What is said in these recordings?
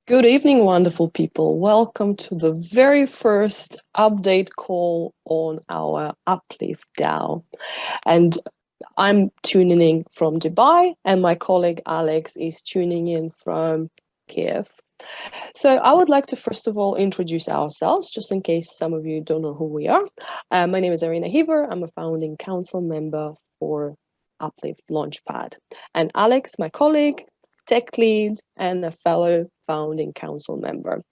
Good evening, wonderful people. Welcome to the very first update call on our Uplift DAO. And I'm tuning in from Dubai, and my colleague Alex is tuning in from Kiev. So I would like to first of all introduce ourselves, just in case some of you don't know who we are. My name is Arina Heaver. I'm a founding council member for Uplift Launchpad. And Alex, my colleague, tech lead, and a fellow founding council member.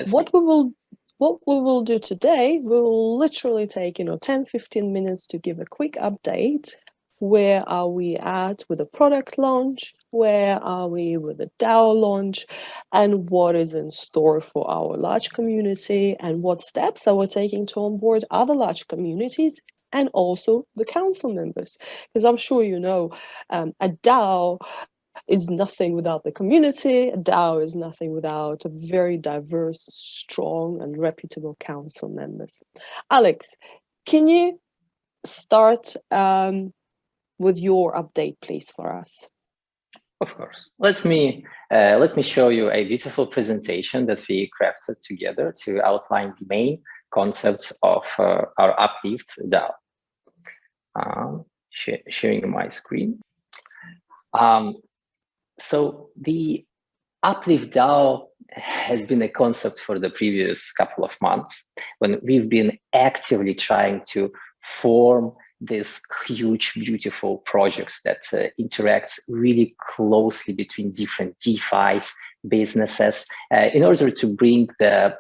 What we will do today, we will literally take 10-15 minutes to give a quick update. Where are we at with the product launch? Where are we with the DAO launch? And what is in store for our large community? And what steps are we taking to onboard other large communities and also the council members? Because I'm sure you know, a DAO is nothing without the community. A DAO is nothing without a very diverse, strong, and reputable council members. Alex, can you start with your update, please, for us? Of course. Let me show you a beautiful presentation that we crafted together to outline the main concepts of our Uplift DAO. Sharing my screen. So the Uplift DAO has been a concept for the previous couple of months when we've been actively trying to form these huge, beautiful projects that interacts really closely between different DeFi's businesses in order to bring the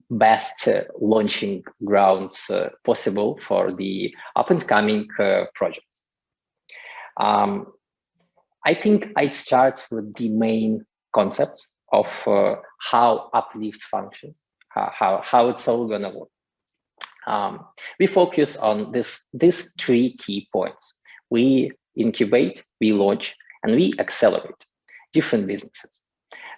best launching grounds possible for the up-and-coming projects. I think I'd start with the main concept of how Uplift functions, how it's all gonna work. We focus on these three key points. We incubate, we launch, and we accelerate different businesses.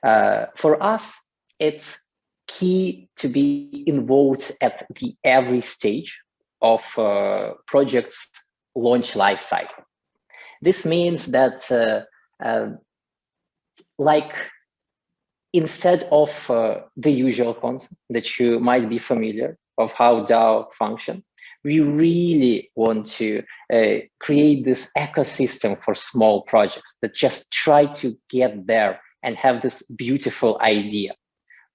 For us, it's key to be involved at every stage of project's launch life cycle. This means that instead of the usual concept that you might be familiar of how DAO function, we really want to create this ecosystem for small projects that just try to get there and have this beautiful idea,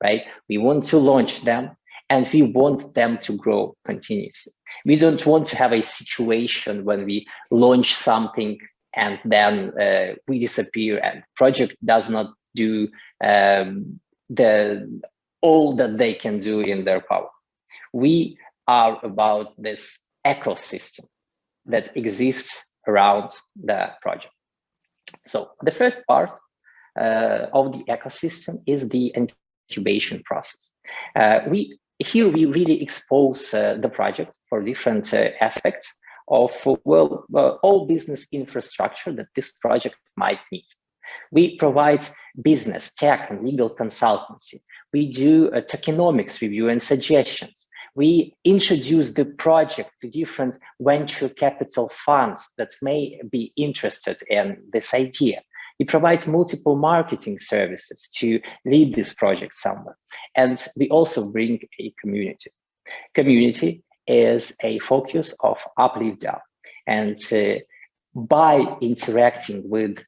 right? We want to launch them and we want them to grow continuously. We don't want to have a situation when we launch something and then we disappear and project does not do all that they can do in their power. We are about this ecosystem that exists around the project. So the first part of the ecosystem is the incubation process. Here we really expose the project for different aspects of all business infrastructure that this project might need. We provide business, tech, and legal consultancy. We do a tokenomics review and suggestions. We introduce the project to different venture capital funds that may be interested in this idea. We provide multiple marketing services to lead this project somewhere. And we also bring a community. Community is a focus of Uplift DAO. And by interacting with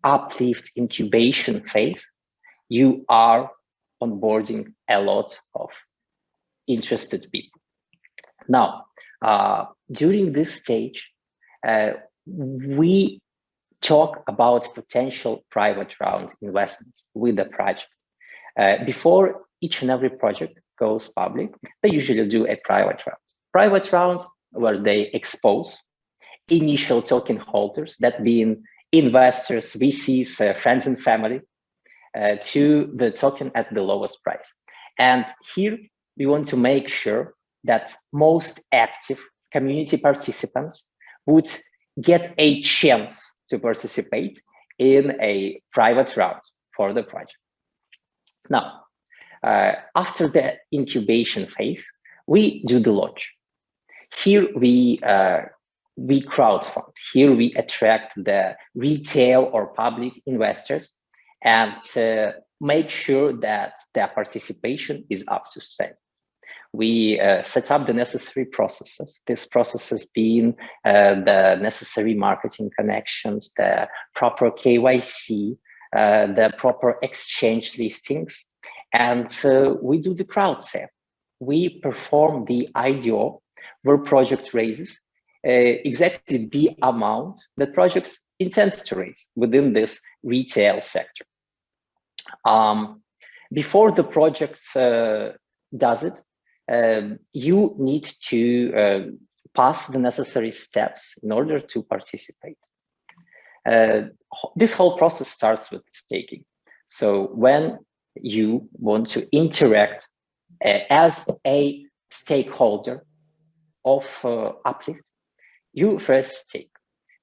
Uplift incubation phase, you are onboarding a lot of interested people. Now, during this stage, we talk about potential private round investments with the project. Before each and every project goes public, they usually do a private round. Private round where they expose initial token holders, that being investors, VCs, friends and family, to the token at the lowest price. And here we want to make sure that most active community participants would get a chance to participate in a private round for the project. Now, after the incubation phase, we do the launch. Here we crowdfund. Here we attract the retail or public investors, and make sure that their participation is up to standard. We set up the necessary processes. These processes being the necessary marketing connections, the proper KYC, the proper exchange listings, and we do the crowd sale. We perform the IDO where project raises exactly the amount that project intends to raise within this retail sector. Before the project does it, you need to pass the necessary steps in order to participate. This whole process starts with staking. So when you want to interact as a stakeholder of Uplift, you first stake.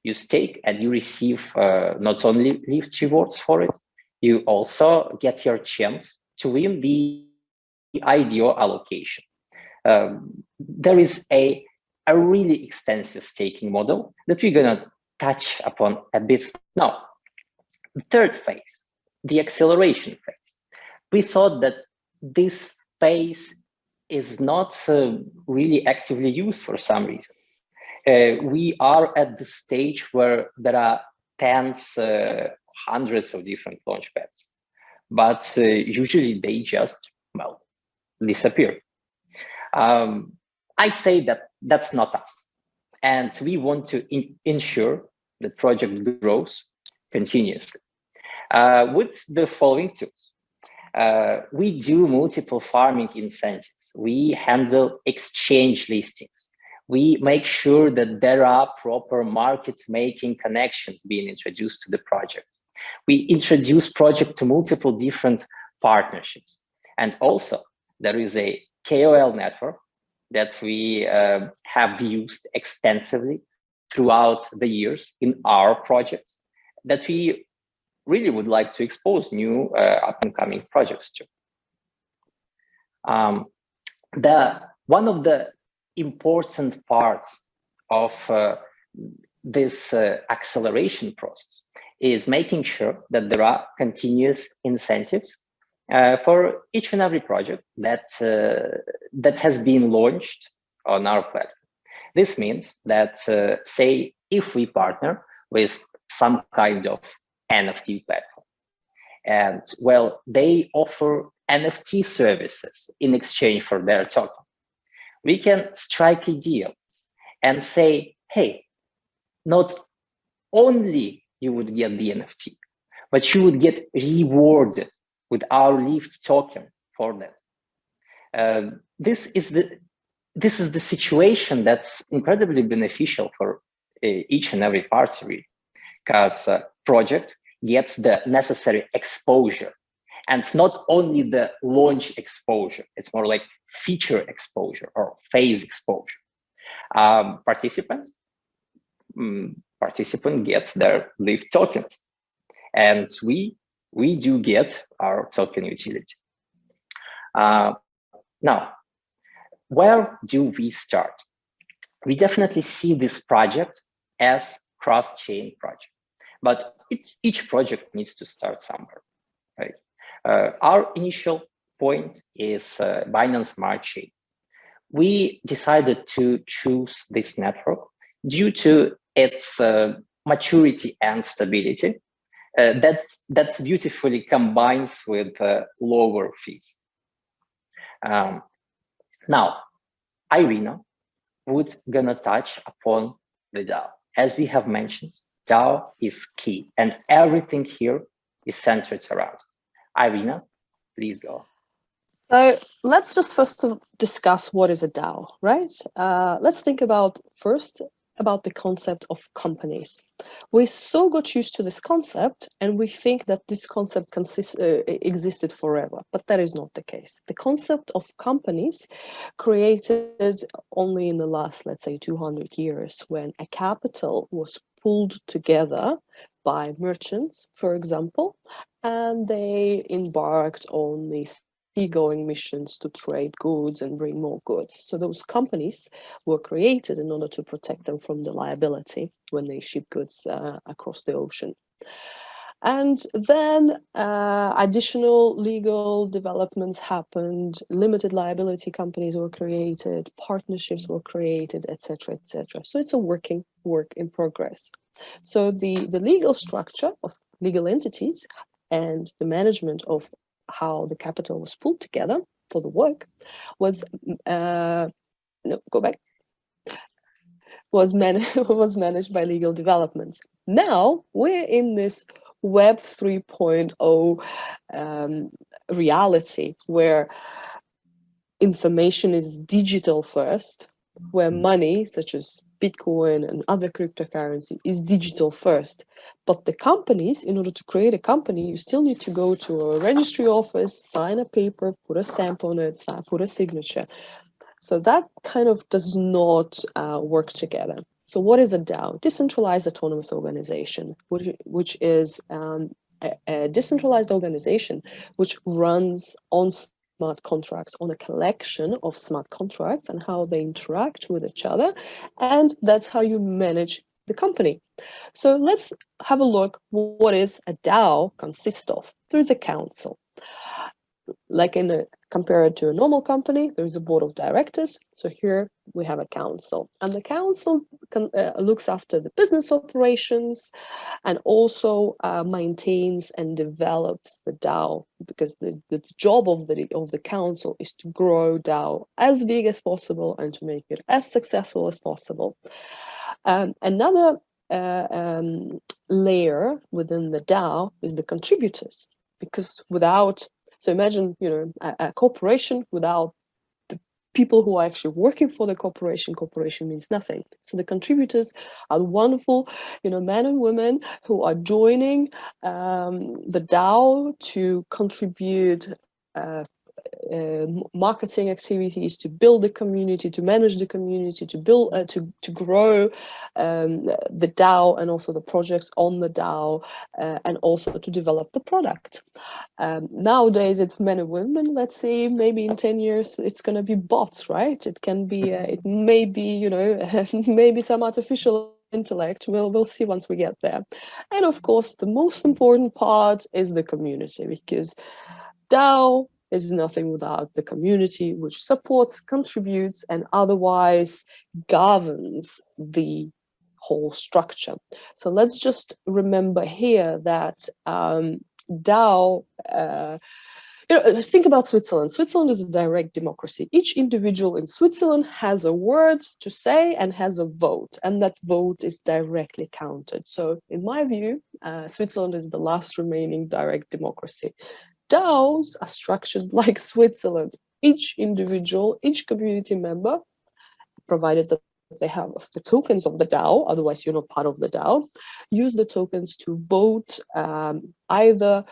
You stake and you receive not only Lift rewards for it, you also get your chance to win the IDO allocation. There is a really extensive staking model that we're going to touch upon a bit now. The third phase, the acceleration phase. We thought that this phase is not really actively used for some reason. We are at the stage where there are tens, hundreds of different launchpads, but usually they just, well, disappear. I say that that's not us. And we want to ensure that project grows continuously. With the following tools, we do multiple farming incentives. We handle exchange listings. We make sure that there are proper market-making connections being introduced to the project. We introduce project to multiple different partnerships. And also, there is a KOL network that we have used extensively throughout the years in our projects that we really would like to expose new up-and-coming projects to. One of the important parts of this acceleration process is making sure that there are continuous incentives for each and every project that has been launched on our platform. This means that, say, if we partner with some kind of NFT platform, and well, they offer NFT services in exchange for their token, we can strike a deal and say, hey, not only you would get the NFT, but you would get rewarded with our Lift token for that. This is the situation that's incredibly beneficial for each and every party, really, because project gets the necessary exposure. And it's not only the launch exposure, it's more like feature exposure or phase exposure. Participant gets their Lift tokens, and we do get our token utility. Now, where do we start? We definitely see this project as cross-chain project, but each project needs to start somewhere, right? Our initial point is Binance Smart Chain. We decided to choose this network due to its maturity and stability that's beautifully combines with lower fees. Now, Irina would gonna touch upon the DAO. As we have mentioned, DAO is key, and everything here is centered around. Irina, please go. So let's just first discuss what is a DAO, right? Let's think about the concept of companies. We so got used to this concept, and we think that this concept existed forever, but that is not the case. The concept of companies created only in the last, let's say, 200 years, when a capital was pulled together by merchants, for example, and they embarked on these seagoing missions to trade goods and bring more goods. So those companies were created in order to protect them from the liability when they ship goods across the ocean. And then additional legal developments happened, limited liability companies were created, partnerships were created, etc., etc. So it's a work in progress. So the legal structure of legal entities and the management of how the capital was pulled together for the work was no, go back, was managed by legal developments. Now we're in this Web 3.0 reality where information is digital first, where money, such as Bitcoin and other cryptocurrency, is digital first. But the companies, in order to create a company, you still need to go to a registry office, sign a paper, put a stamp on it, put a signature. So that kind of does not work together. So what is a DAO? Decentralized Autonomous Organization, which is a decentralized organization which runs on smart contracts, on a collection of smart contracts and how they interact with each other. And that's how you manage the company. So let's have a look. What is a DAO consist of? There is a council. Like compared to a normal company, there's a board of directors. So here we have a council, and the council looks after the business operations and also maintains and develops the DAO, because the job of the council is to grow DAO as big as possible and to make it as successful as possible. Another layer within the DAO is the contributors, because so imagine, a corporation without the people who are actually working for the corporation means nothing. So the contributors are the wonderful, men and women who are joining the DAO to contribute marketing activities, to build the community, to manage the community, to build, to grow the DAO and also the projects on the DAO, and also to develop the product. Nowadays, it's men and women. Let's see, maybe in 10 years, it's going to be bots, right? It can be, it may be, maybe some artificial intellect. We'll see once we get there. And of course, the most important part is the community, because DAO is nothing without the community, which supports, contributes, and otherwise governs the whole structure. So let's just remember here that DAO, think about Switzerland. Switzerland is a direct democracy. Each individual in Switzerland has a word to say and has a vote, and that vote is directly counted. So in my view, Switzerland is the last remaining direct democracy. DAOs are structured like Switzerland. Each individual, each community member, provided that they have the tokens of the DAO, otherwise you're not part of the DAO, use the tokens to vote either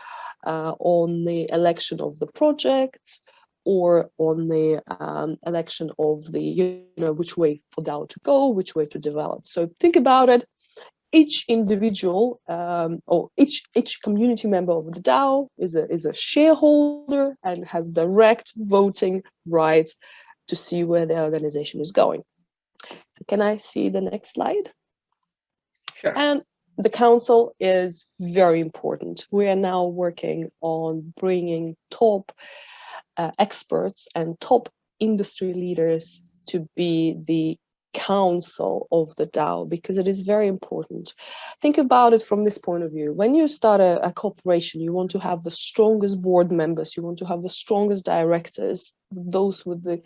on the election of the projects or on the election of the, which way for DAO to go, which way to develop. So think about it. Each individual or each community member of the DAO is a shareholder and has direct voting rights to see where the organization is going. So can I see the next slide? Sure. And the council is very important. We are now working on bringing top experts and top industry leaders to be the council of the DAO, because it is very important. Think about it from this point of view. When you start a corporation, you want to have the strongest board members, you want to have the strongest directors, those with the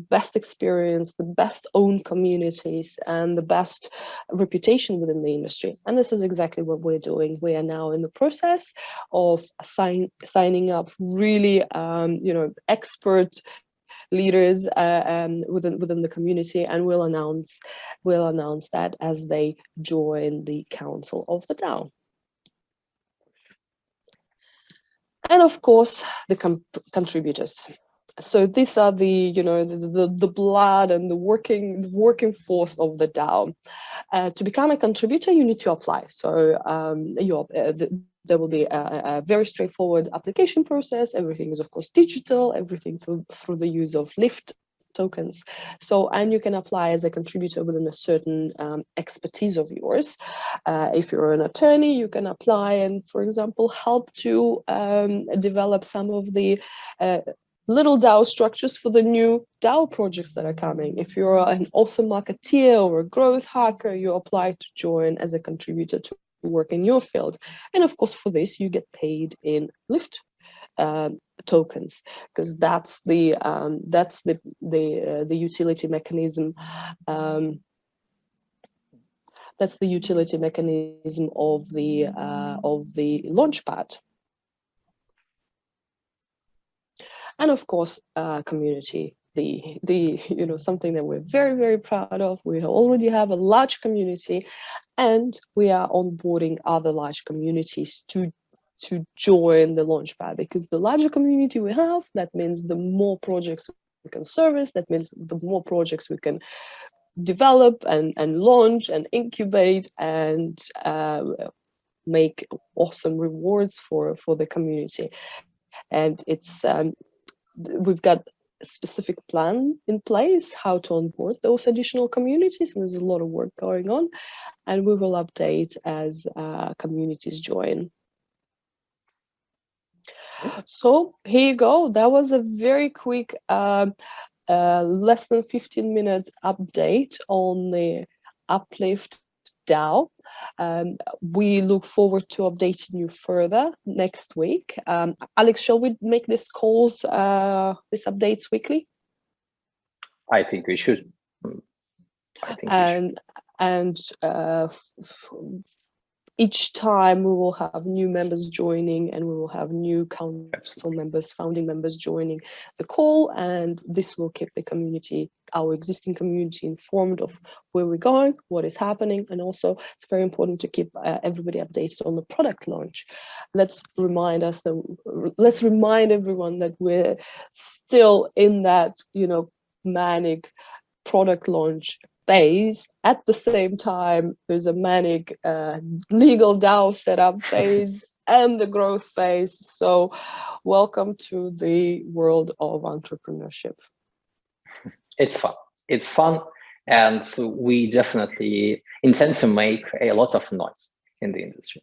best experience, the best owned communities, and the best reputation within the industry. And this is exactly what we're doing. We are now in the process of signing up really expert leaders within the community, and we'll announce that as they join the council of the DAO. And of course, the contributors. So these are the the blood and the working force of the DAO. To become a contributor, you need to apply. So there will be a very straightforward application process. Everything is, of course, digital. Everything through the use of Lift tokens. So, and you can apply as a contributor within a certain expertise of yours. If you're an attorney, you can apply and, for example, help to develop some of the little DAO structures for the new DAO projects that are coming. If you're an awesome marketeer or a growth hacker, you apply to join as a contributor to work in your field. And of course, for this, you get paid in Lyft tokens, because that's the utility mechanism. That's the utility mechanism of the launchpad. And of course, community, something that we're very, very proud of. We already have a large community, and we are onboarding other large communities to join the launchpad, because the larger community we have, that means the more projects we can service, that means the more projects we can develop and launch and incubate and make awesome rewards for the community. And it's we've got a specific plan in place how to onboard those additional communities, and there's a lot of work going on, and we will update as communities join. So here you go. That was a very quick less than 15-minute update on the Uplift DAO. We look forward to updating you further next week. Alex, shall we make these calls, these updates weekly? I think we should. Each time we will have new members joining, and we will have new council members, founding members joining the call, and this will keep the community, our existing community, informed of where we're going, what is happening, and also it's very important to keep everybody updated on the product launch. Let's remind everyone that we're still in that, manic product launch phase. At the same time, there's a manic legal DAO setup phase and the growth phase. So welcome to the world of entrepreneurship. It's fun. It's fun. And so we definitely intend to make a lot of noise in the industry.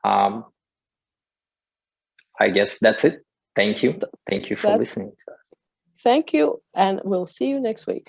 I guess that's it. Thank you. Thank you for listening to us. Thank you. And we'll see you next week.